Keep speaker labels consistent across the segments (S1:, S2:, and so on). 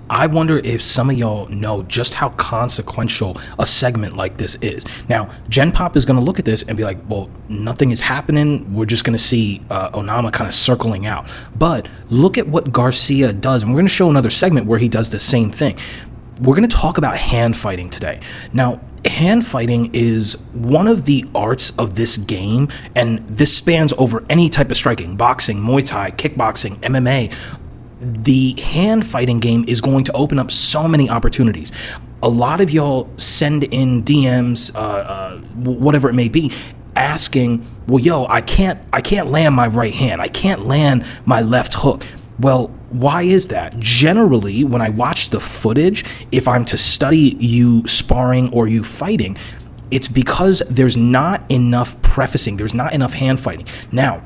S1: I wonder if some of y'all know just how consequential a segment like this is. Now, Gen Pop is going to look at this and be like, well, nothing is happening. We're just going to see Onama kind of circling out. But look at what Garcia does. And we're going to show another segment where he does the same thing. We're going to talk about hand fighting today. Now, hand fighting is one of the arts of this game, and this spans over any type of striking: boxing, Muay Thai, kickboxing, MMA. The hand fighting game is going to open up so many opportunities. A lot of y'all send in DMs, whatever it may be, asking, well, yo, I can't land my right hand. I can't land my left hook. Well, why is that? Generally, when I watch the footage, if I'm to study you sparring or you fighting, it's because there's not enough prefacing. There's not enough hand fighting. Now,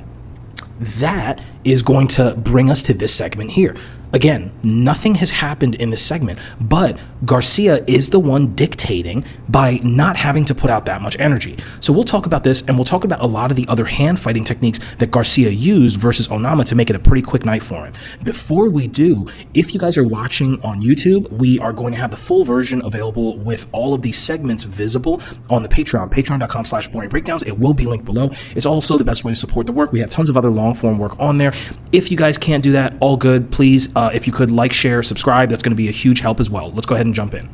S1: that is going to bring us to this segment here. Again, nothing has happened in this segment, but Garcia is the one dictating by not having to put out that much energy. So we'll talk about this, and we'll talk about a lot of the other hand fighting techniques that Garcia used versus Onama to make it a pretty quick night for him. Before we do, if you guys are watching on YouTube, we are going to have the full version available with all of these segments visible on the Patreon, patreon.com/boringbreakdowns. It will be linked below. It's also the best way to support the work. We have tons of other long form work on there. If you guys can't do that, all good. Please, if you could like, share, subscribe, that's going to be a huge help as well. Let's go ahead and jump in.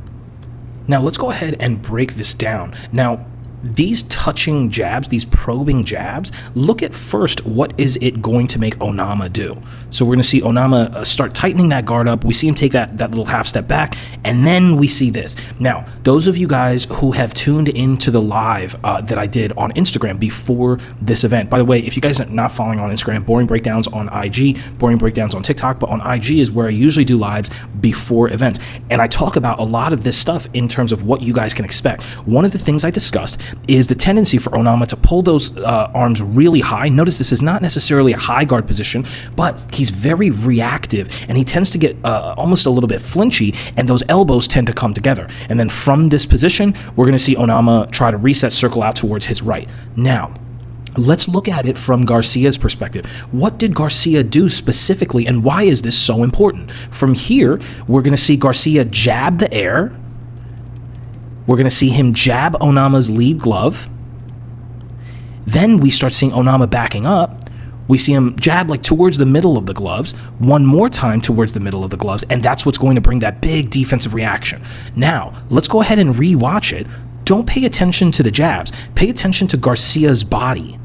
S1: Now, let's go ahead and break this down. Now, these touching jabs, these probing jabs, look at first what is it going to make Onama do. So we're going to see Onama start tightening that guard up. We see him take that little half step back, and then we see this. Now, those of you guys who have tuned into the live that I did on Instagram before this event, by the way, if you guys are not following on Instagram, Boring Breakdowns on IG, Boring Breakdowns on TikTok, but on IG is where I usually do lives before events. And I talk about a lot of this stuff in terms of what you guys can expect. One of the things I discussed is the tendency for Onama to pull those arms really high. Notice this is not necessarily a high guard position, but he's very reactive, and he tends to get almost a little bit flinchy, and those elbows tend to come together. And then from this position, we're going to see Onama try to reset, circle out towards his right. Now, let's look at it from Garcia's perspective. What did Garcia do specifically, and why is this so important? From here, we're going to see Garcia jab the air. We're going to see him jab Onama's lead glove. Then we start seeing Onama backing up. We see him jab like towards the middle of the gloves, one more time towards the middle of the gloves, and that's what's going to bring that big defensive reaction. Now, let's go ahead and re-watch it. Don't pay attention to the jabs. Pay attention to Garcia's body.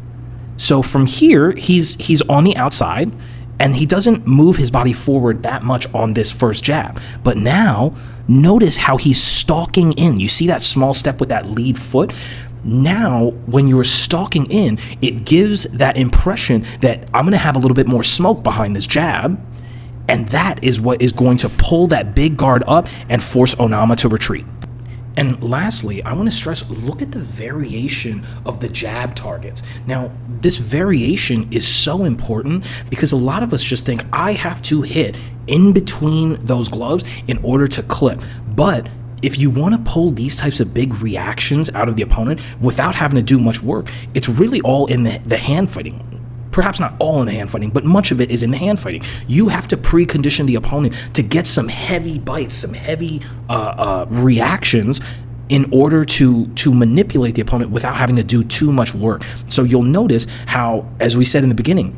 S1: So from here, he's on the outside, and he doesn't move his body forward that much on this first jab. But now, notice how he's stalking in. You see that small step with that lead foot? Now, when you're stalking in, it gives that impression that I'm going to have a little bit more smoke behind this jab, and that is what is going to pull that big guard up and force Onama to retreat. And lastly, I want to stress, look at the variation of the jab targets. Now, this variation is so important because a lot of us just think I have to hit in between those gloves in order to clip. But if you want to pull these types of big reactions out of the opponent without having to do much work, it's really all in the hand fighting. Perhaps not all in the hand fighting, but much of it is in the hand fighting. You have to precondition the opponent to get some heavy bites, some heavy reactions in order to manipulate the opponent without having to do too much work. So you'll notice how, as we said in the beginning,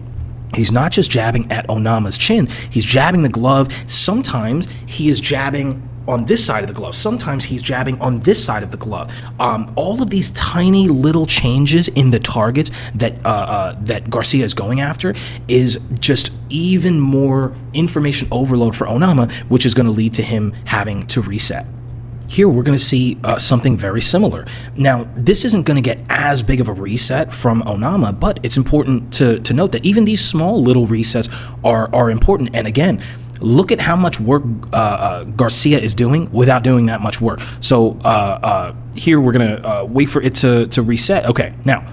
S1: he's not just jabbing at Onama's chin, he's jabbing the glove. Sometimes he is jabbing on this side of the glove. Sometimes he's jabbing on this side of the glove. All of these tiny little changes in the targets that Garcia is going after is just even more information overload for Onama, which is going to lead to him having to reset. Here we're going to see something very similar. Now, this isn't going to get as big of a reset from Onama, but it's important to note that even these small little resets are important. And again, look at how much work Garcia is doing without doing that much work. So here we're going to wait for it to reset. Okay, now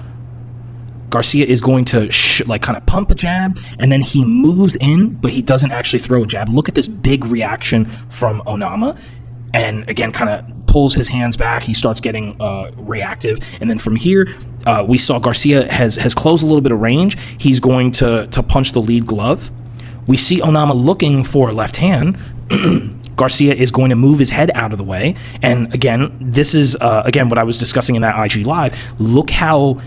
S1: Garcia is going to kind of pump a jab, and then he moves in, but he doesn't actually throw a jab. Look at this big reaction from Onama. And again, kind of pulls his hands back. He starts getting reactive. And then from here, we saw Garcia has closed a little bit of range. He's going to punch the lead glove. We see Onama looking for a left hand. Garcia is going to move his head out of the way. And again, this is, again, what I was discussing in that IG Live. Look how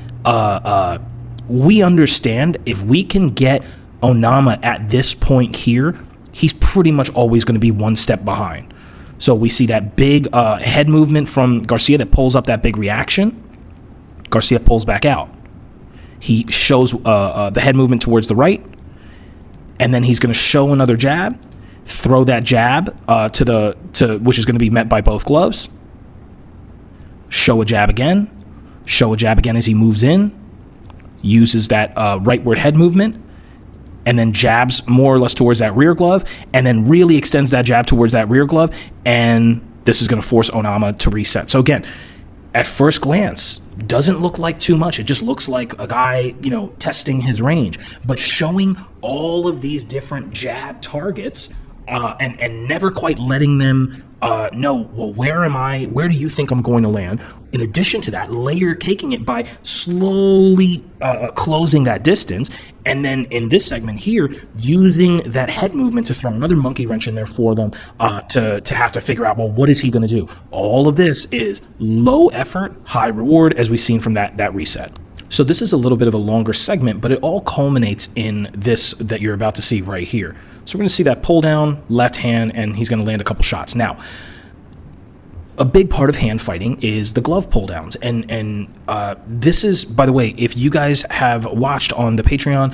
S1: we understand if we can get Onama at this point here, he's pretty much always going to be one step behind. So we see that big head movement from Garcia that pulls up that big reaction. Garcia pulls back out. He shows the head movement towards the right, and then he's going to show another jab, throw that jab to which is going to be met by both gloves. Show a jab again as he moves in, uses that rightward head movement, and then jabs more or less towards that rear glove, and then really extends that jab towards that rear glove, and this is going to force Onama to reset. So again, at first glance, doesn't look like too much. It just looks like a guy, testing his range, but showing all of these different jab targets and never quite letting them know, well, where am I? Where do you think I'm going to land? In addition to that, layer caking it by slowly closing that distance. And then in this segment here, using that head movement to throw another monkey wrench in there for them to have to figure out, well, what is he going to do? All of this is low effort, high reward, as we've seen from that reset. So this is a little bit of a longer segment, but it all culminates in this that you're about to see right here. So we're going to see that pull down, left hand, and he's going to land a couple shots. Now, a big part of hand fighting is the glove pull downs. And this is, by the way, if you guys have watched on the Patreon,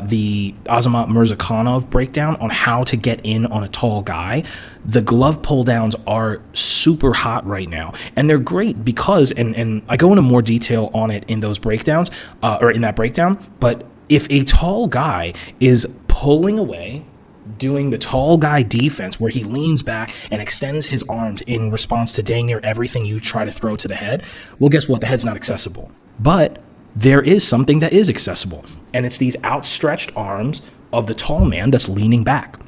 S1: the Azamat Mirzakhanov breakdown on how to get in on a tall guy, the glove pull downs are super hot right now. And they're great because, and I go into more detail on it in those breakdowns, or in that breakdown, but if a tall guy is pulling away, doing the tall guy defense where he leans back and extends his arms in response to dang near everything you try to throw to the head, well, guess what? The head's not accessible. But there is something that is accessible, and it's these outstretched arms of the tall man that's leaning back.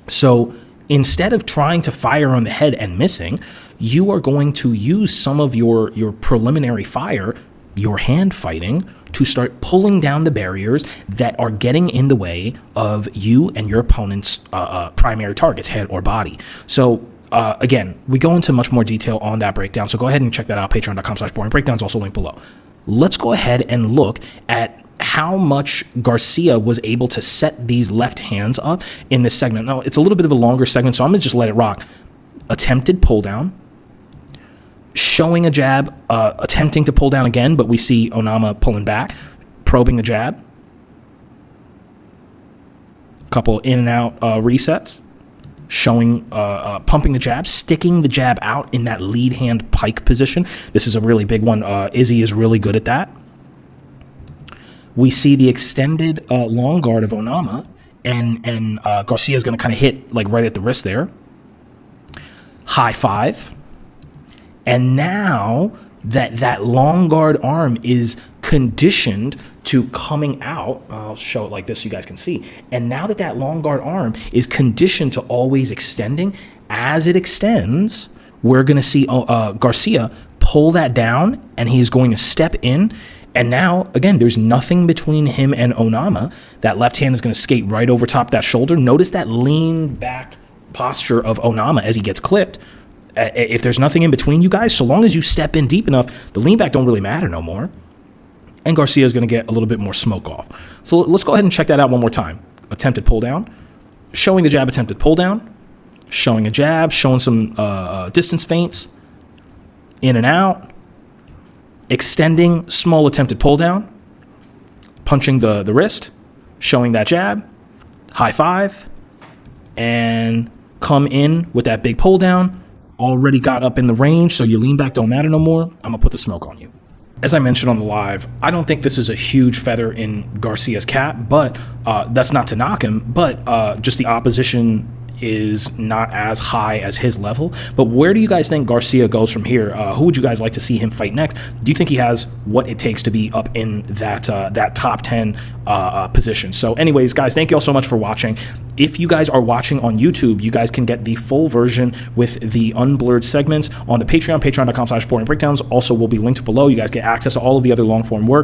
S1: So instead of trying to fire on the head and missing, you are going to use some of your preliminary fire, your hand fighting, to start pulling down the barriers that are getting in the way of you and your opponent's primary targets, head or body. So again, we go into much more detail on that breakdown. So go ahead and check that out. Patreon.com/boringbreakdowns, also linked below. Let's go ahead and look at how much Garcia was able to set these left hands up in this segment. Now, it's a little bit of a longer segment, so I'm going to just let it rock. Attempted pull down. Showing a jab, attempting to pull down again, but we see Onama pulling back, probing the jab. Couple in and out resets. Showing, pumping the jab, sticking the jab out in that lead hand pike position. This is a really big one. Izzy is really good at that. We see the extended long guard of Onama, and Garcia is going to kind of hit like right at the wrist there. High five. And now that long guard arm is conditioned to coming out, I'll show it like this so you guys can see. And now that long guard arm is conditioned to always extending, as it extends, we're going to see Garcia pull that down, and he's going to step in. And now, again, there's nothing between him and Onama. That left hand is going to skate right over top that shoulder. Notice that lean back posture of Onama as he gets clipped. If there's nothing in between you guys, so long as you step in deep enough, the lean back don't really matter no more. And Garcia is going to get a little bit more smoke off. So let's go ahead and check that out one more time. Attempted pull down, showing the jab, attempted pull down, showing a jab, showing some distance feints, in and out, extending, small attempted pull down, punching the wrist, showing that jab, high five, and come in with that big pull down. Already got up in the range, so your lean back don't matter no more. I'm going to put the smoke on you. As I mentioned on the live, I don't think this is a huge feather in Garcia's cap, but that's not to knock him, but just the opposition is not as high as his level. But where do you guys think Garcia goes from here? Who would you guys like to see him fight next? Do you think he has what it takes to be up in that top 10 position? So anyways, guys, thank you all so much for watching. If you guys are watching on YouTube, you guys can get the full version with the unblurred segments on the Patreon, patreon.com/boringbreakdowns. Also will be linked below. You guys get access to all of the other long form work.